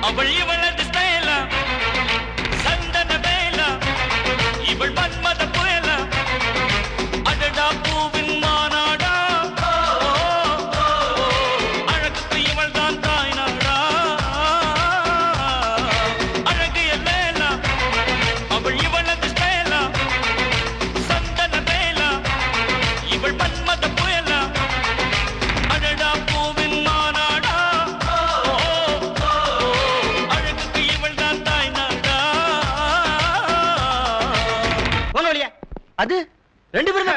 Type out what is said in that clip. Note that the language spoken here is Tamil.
அவள் இவளது ஸ்டைலா சந்தன வேலா இவள் மன்மத புயலா அடடா பூவின் மாநாடா அழகுக்கு இவள் தான் தாய் நாடா அழகு எல்லேலா அவள் இவளது ஸ்டைலா சந்தன வேலா இவள் மன்மத புயலா அடடா பூவின் மாநாடா அழகுக்கு இவள் தான் தாய் நாடா. அது ரெண்டு பேருமே